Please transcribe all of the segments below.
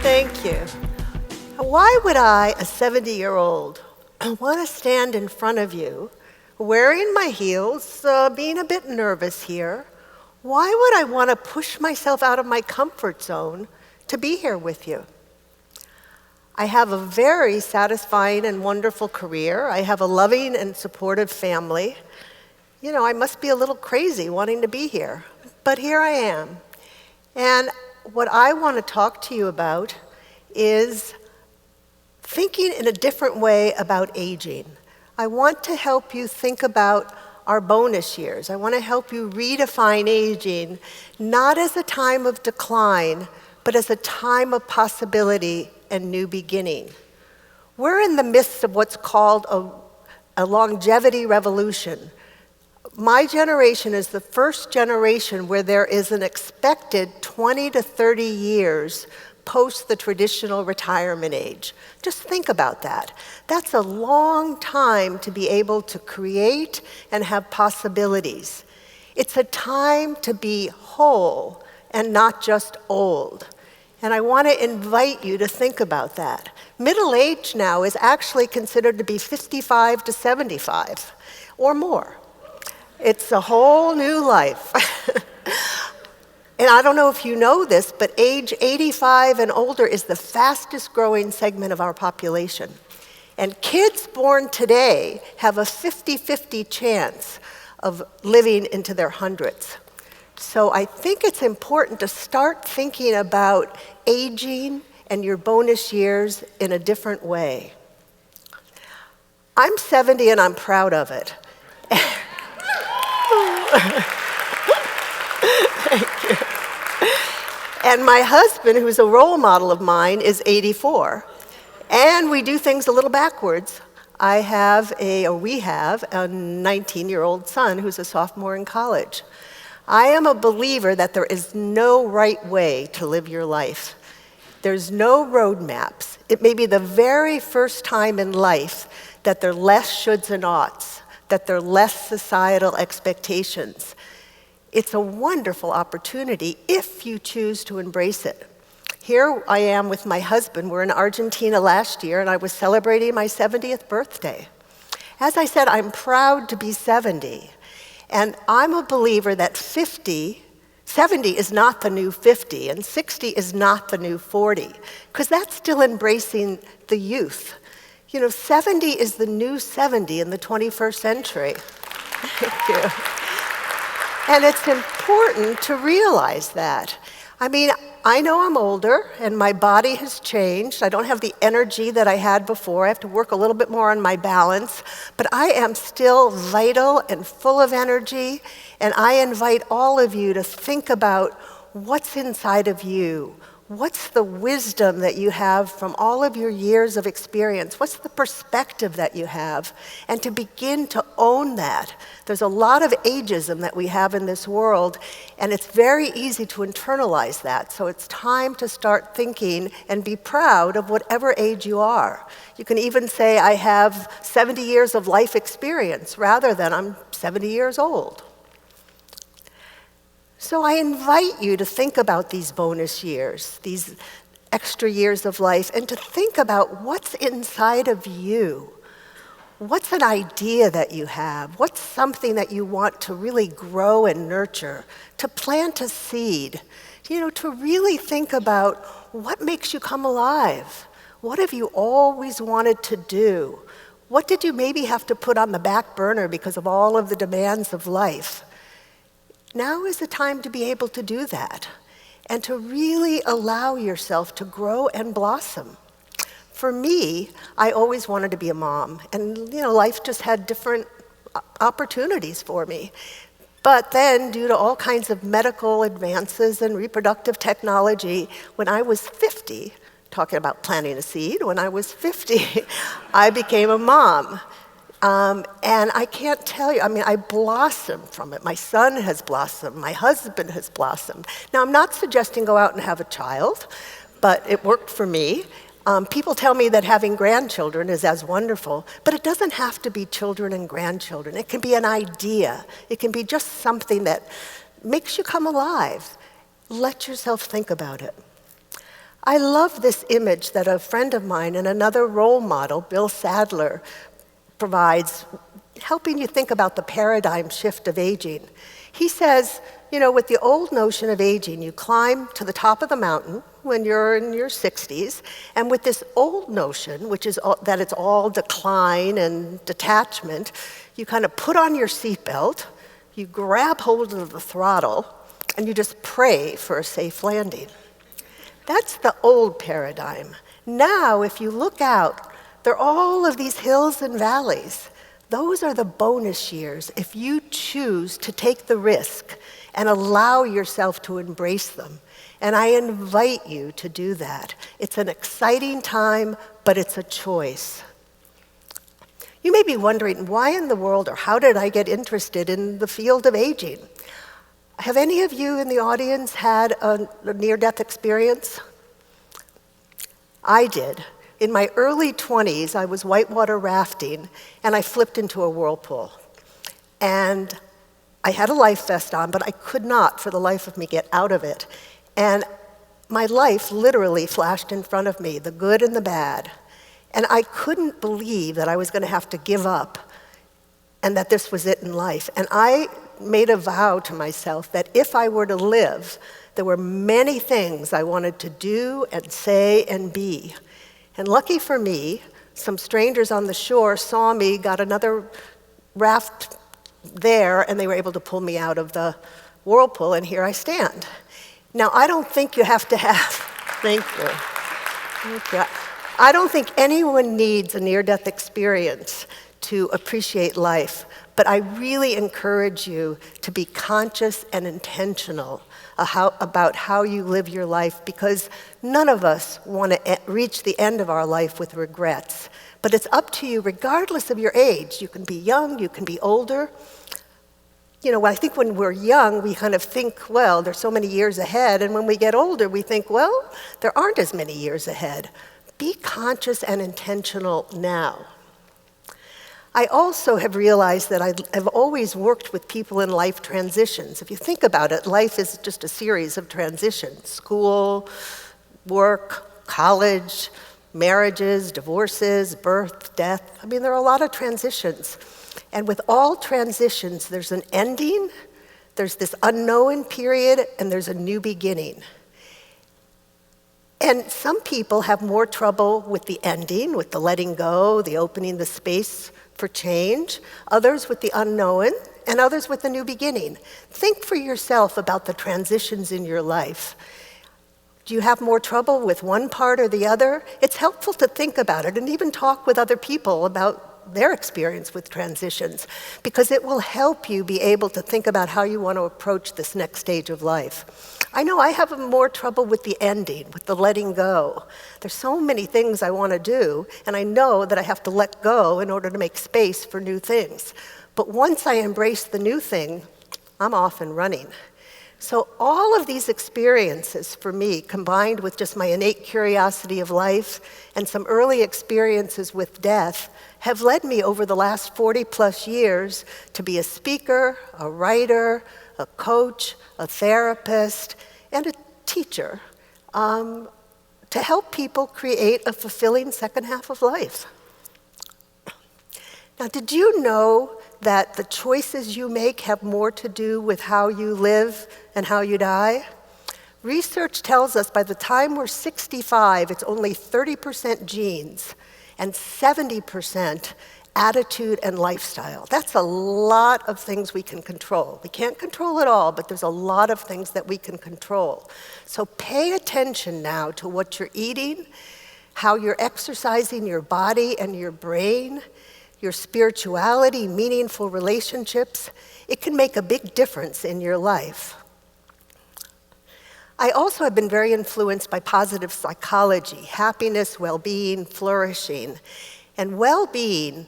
Thank you. Why would I, a 70-year-old, want to stand in front of you, wearing my heels, being a bit nervous here? Why would I want to push myself out of my comfort zone to be here with you? I have a very satisfying and wonderful career. I have a loving and supportive family. You know, I must be a little crazy wanting to be here, but here I am. And what I want to talk to you about is thinking in a different way about aging. I want to help you think about our bonus years. I want to help you redefine aging, not as a time of decline, but as a time of possibility and new beginning. We're in the midst of what's called a longevity revolution. My generation is the first generation where there is an expected 20 to 30 years post the traditional retirement age. Just think about that. That's a long time to be able to create and have possibilities. It's a time to be whole and not just old. And I want to invite you to think about that. Middle age now is actually considered to be 55 to 75 or more. It's a whole new life. And I don't know if you know this, but age 85 and older is the fastest growing segment of our population. And kids born today have a 50-50 chance of living into their hundreds. So I think it's important to start thinking about aging and your bonus years in a different way. I'm 70 and I'm proud of it. Thank you. And my husband, who's a role model of mine, is 84. And we do things a little backwards. We have a 19-year-old son who's a sophomore in college. I am a believer that there is no right way to live your life. There's no roadmaps. It may be the very first time in life that there are less shoulds and oughts, that there are less societal expectations. It's a wonderful opportunity if you choose to embrace it. Here I am with my husband. We're in Argentina last year, and I was celebrating my 70th birthday. As I said, I'm proud to be 70. And I'm a believer that 70 is not the new 50, and 60 is not the new 40, because that's still embracing the youth. You know, 70 is the new 70 in the 21st century. Thank you. And it's important to realize that. I mean, I know I'm older and my body has changed. I don't have the energy that I had before. I have to work a little bit more on my balance, but I am still vital and full of energy, and I invite all of you to think about what's inside of you. What's the wisdom that you have from all of your years of experience? What's the perspective that you have? And to begin to own that. There's a lot of ageism that we have in this world, and it's very easy to internalize that. So it's time to start thinking and be proud of whatever age you are. You can even say, I have 70 years of life experience, rather than I'm 70 years old. So I invite you to think about these bonus years, these extra years of life, and to think about what's inside of you. What's an idea that you have? What's something that you want to really grow and nurture, to plant a seed, to really think about what makes you come alive? What have you always wanted to do? What did you maybe have to put on the back burner because of all of the demands of life? Now is the time to be able to do that and to really allow yourself to grow and blossom. For me, I always wanted to be a mom, and life just had different opportunities for me. But then, due to all kinds of medical advances and reproductive technology, when I was 50, talking about planting a seed, when I was 50, I became a mom. And I can't tell you, I blossomed from it. My son has blossomed, my husband has blossomed. Now, I'm not suggesting go out and have a child, but it worked for me. People tell me that having grandchildren is as wonderful, but it doesn't have to be children and grandchildren. It can be an idea. It can be just something that makes you come alive. Let yourself think about it. I love this image that a friend of mine and another role model, Bill Sadler, provides, helping you think about the paradigm shift of aging. He says, with the old notion of aging, you climb to the top of the mountain when you're in your 60s, and with this old notion, which is that it's all decline and detachment, you kind of put on your seatbelt, you grab hold of the throttle, and you just pray for a safe landing. That's the old paradigm. Now, if you look out, there are all of these hills and valleys. Those are the bonus years if you choose to take the risk and allow yourself to embrace them. And I invite you to do that. It's an exciting time, but it's a choice. You may be wondering, why in the world or how did I get interested in the field of aging? Have any of you in the audience had a near-death experience? I did. In my early 20s, I was whitewater rafting, and I flipped into a whirlpool. And I had a life vest on, but I could not, for the life of me, get out of it. And my life literally flashed in front of me, the good and the bad. And I couldn't believe that I was going to have to give up and that this was it in life. And I made a vow to myself that if I were to live, there were many things I wanted to do and say and be. And lucky for me, some strangers on the shore saw me, got another raft there, and they were able to pull me out of the whirlpool, and here I stand. Now, I don't think you have to have, thank you. I don't think anyone needs a near-death experience to appreciate life, but I really encourage you to be conscious and intentional about how you live your life, because none of us want to reach the end of our life with regrets. But it's up to you regardless of your age. You can be young, you can be older. I think when we're young, we kind of think, well, there's so many years ahead. And when we get older, we think, well, there aren't as many years ahead. Be conscious and intentional now. I also have realized that I have always worked with people in life transitions. If you think about it, life is just a series of transitions: school, work, college, marriages, divorces, birth, death. There are a lot of transitions. And with all transitions, there's an ending, there's this unknown period, and there's a new beginning. And some people have more trouble with the ending, with the letting go, the opening the space for change, others with the unknown, and others with the new beginning. Think for yourself about the transitions in your life. Do you have more trouble with one part or the other? It's helpful to think about it and even talk with other people about their experience with transitions, because it will help you be able to think about how you want to approach this next stage of life. I know I have more trouble with the ending, with the letting go. There's so many things I want to do, and I know that I have to let go in order to make space for new things. But once I embrace the new thing, I'm off and running. So all of these experiences for me, combined with just my innate curiosity of life and some early experiences with death, have led me over the last 40 plus years to be a speaker, a writer, a coach, a therapist, and a teacher to help people create a fulfilling second half of life. Now, did you know that the choices you make have more to do with how you live and how you die? Research tells us by the time we're 65, it's only 30% genes and 70% attitude and lifestyle. That's a lot of things we can control. We can't control it all, but there's a lot of things that we can control. So pay attention now to what you're eating, how you're exercising your body and your brain, your spirituality, meaningful relationships. It can make a big difference in your life. I also have been very influenced by positive psychology, happiness, well-being, flourishing. And well-being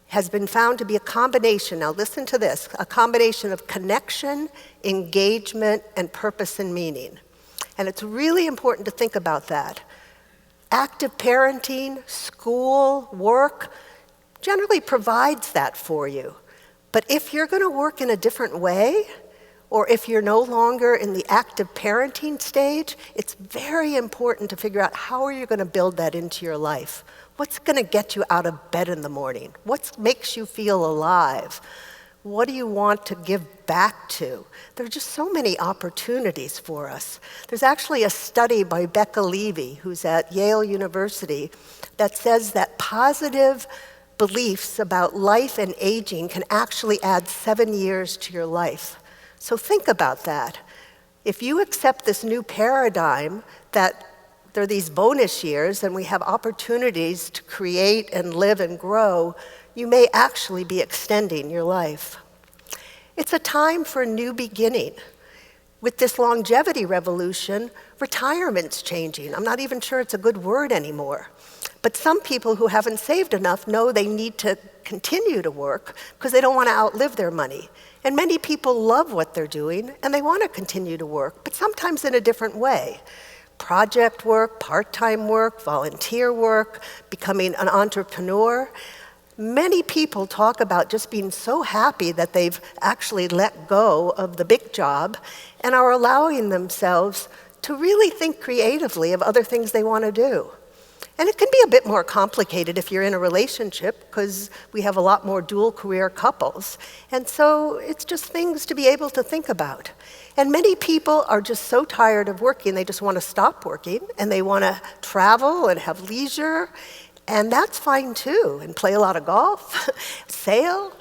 has been found to be a combination, now listen to this, a combination of connection, engagement, and purpose and meaning. And it's really important to think about that. Active parenting, school, work generally provides that for you. But if you're going to work in a different way, or if you're no longer in the active parenting stage, it's very important to figure out how are you going to build that into your life. What's going to get you out of bed in the morning? What makes you feel alive? What do you want to give back to? There are just so many opportunities for us. There's actually a study by Becca Levy, who's at Yale University, that says that positive beliefs about life and aging can actually add 7 years to your life. So think about that. If you accept this new paradigm that there are these bonus years and we have opportunities to create and live and grow, you may actually be extending your life. It's a time for a new beginning. With this longevity revolution, retirement's changing. I'm not even sure it's a good word anymore. But some people who haven't saved enough know they need to continue to work because they don't want to outlive their money. And many people love what they're doing and they want to continue to work, but sometimes in a different way. Project work, part-time work, volunteer work, becoming an entrepreneur. Many people talk about just being so happy that they've actually let go of the big job and are allowing themselves to really think creatively of other things they want to do. And it can be a bit more complicated if you're in a relationship because we have a lot more dual career couples. And so it's just things to be able to think about. And many people are just so tired of working, they just want to stop working and they want to travel and have leisure. And that's fine too, and play a lot of golf, sail.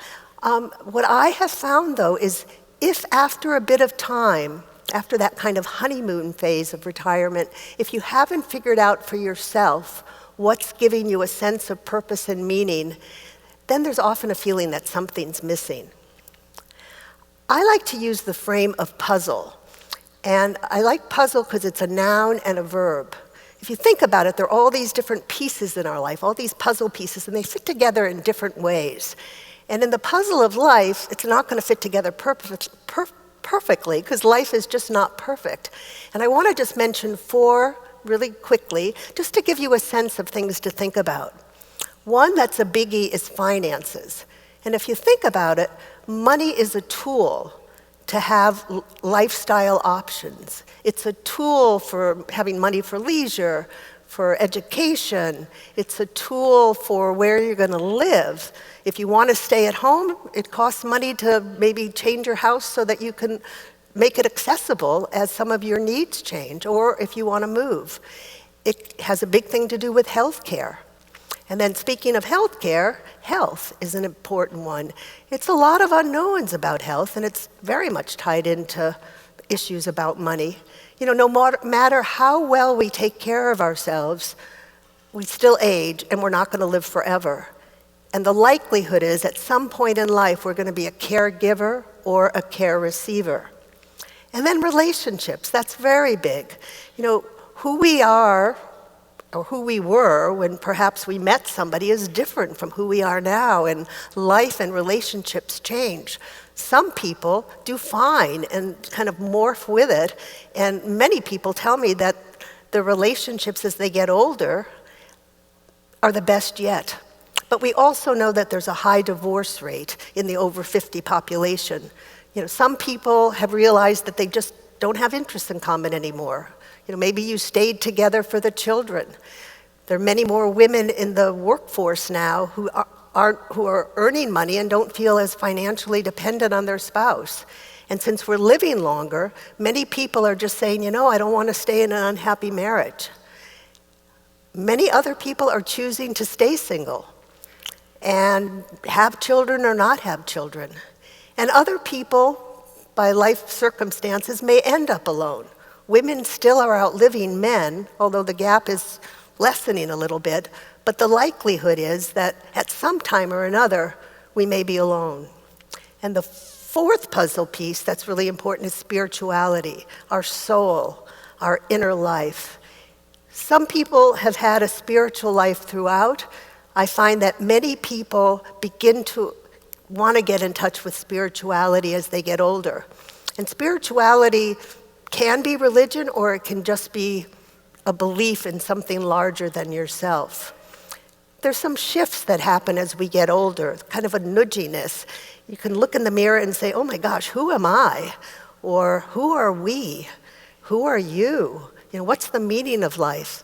What I have found though is if after a bit of time, after that kind of honeymoon phase of retirement, if you haven't figured out for yourself what's giving you a sense of purpose and meaning, then there's often a feeling that something's missing. I like to use the frame of puzzle. And I like puzzle because it's a noun and a verb. If you think about it, there are all these different pieces in our life, all these puzzle pieces, and they fit together in different ways. And in the puzzle of life, it's not going to fit together perfectly because life is just not perfect. And I want to just mention 4 really quickly, just to give you a sense of things to think about. One that's a biggie is finances. And if you think about it, money is a tool to have lifestyle options. It's a tool for having money for leisure, for education. It's a tool for where you're going to live. If you want to stay at home, it costs money to maybe change your house so that you can make it accessible as some of your needs change, or if you want to move. It has a big thing to do with healthcare. And then speaking of healthcare, health is an important one. It's a lot of unknowns about health, and it's very much tied into issues about money. You know, no matter how well we take care of ourselves, we still age and we're not going to live forever. And the likelihood is at some point in life we're going to be a caregiver or a care receiver. And then relationships, that's very big. You know, who we are or who we were when perhaps we met somebody is different from who we are now, and life and relationships change. Some people do fine and kind of morph with it, and many people tell me that the relationships as they get older are the best yet. But we also know that there's a high divorce rate in the over 50 population. You know, some people have realized that they just don't have interests in common anymore. You know, maybe you stayed together for the children. There are many more women in the workforce now who are earning money and don't feel as financially dependent on their spouse. And since we're living longer, many people are just saying, you know, I don't want to stay in an unhappy marriage. Many other people are choosing to stay single and have children or not have children. And other people, by life circumstances, may end up alone. Women still are outliving men, although the gap is lessening a little bit, but the likelihood is that at some time or another, we may be alone. And the 4th puzzle piece that's really important is spirituality, our soul, our inner life. Some people have had a spiritual life throughout. I find that many people begin to want to get in touch with spirituality as they get older. And spirituality can be religion, or it can just be a belief in something larger than yourself. There's some shifts that happen as we get older, kind of a nudginess. You can look in the mirror and say, oh my gosh, who am I? Or who are we? Who are you? What's the meaning of life?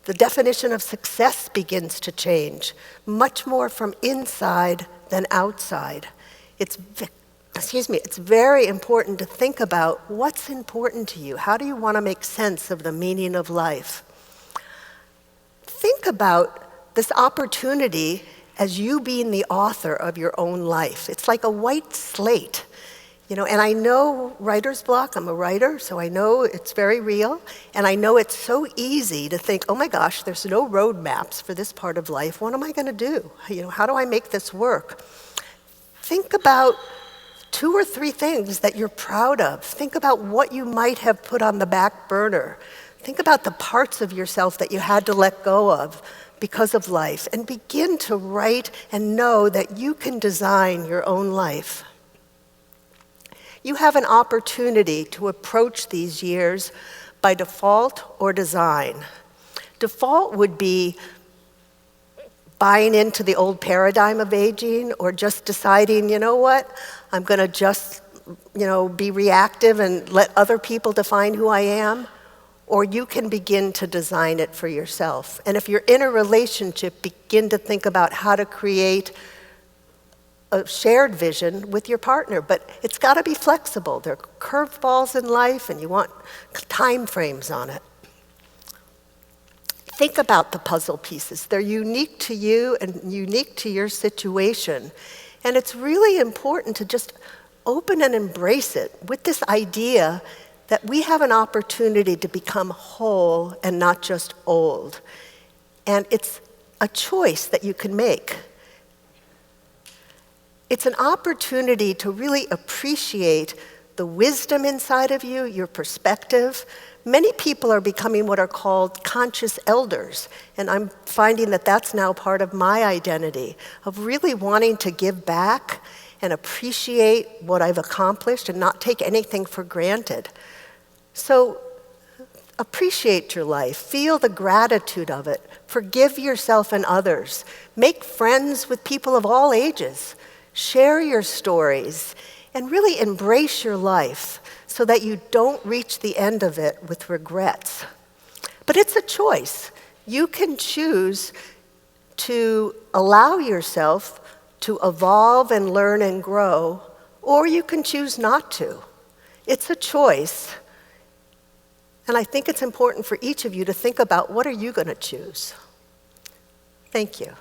The definition of success begins to change, much more from inside than outside. It's very important to think about what's important to you. How do you want to make sense of the meaning of life? Think about this opportunity as you being the author of your own life. It's like a white slate. And I know writer's block, I'm a writer, so I know it's very real, and I know it's so easy to think, oh my gosh, there's no roadmaps for this part of life. What am I going to do? How do I make this work? Think about 2 or 3 things that you're proud of. Think about what you might have put on the back burner. Think about the parts of yourself that you had to let go of because of life, and begin to write and know that you can design your own life. You have an opportunity to approach these years by default or design. Default would be buying into the old paradigm of aging, or just deciding, you know what, I'm going to just, be reactive and let other people define who I am. Or you can begin to design it for yourself. And if you're in a relationship, begin to think about how to create a shared vision with your partner. But it's got to be flexible. There are curveballs in life, and you want time frames on it. Think about the puzzle pieces. They're unique to you and unique to your situation. And it's really important to just open and embrace it with this idea that we have an opportunity to become whole and not just old. And it's a choice that you can make. It's an opportunity to really appreciate the wisdom inside of you, your perspective. Many people are becoming what are called conscious elders, and I'm finding that that's now part of my identity, of really wanting to give back and appreciate what I've accomplished and not take anything for granted. So appreciate your life, feel the gratitude of it, forgive yourself and others, make friends with people of all ages, share your stories, and really embrace your life so that you don't reach the end of it with regrets. But it's a choice. You can choose to allow yourself to evolve and learn and grow, or you can choose not to. It's a choice. And I think it's important for each of you to think about, what are you going to choose? Thank you.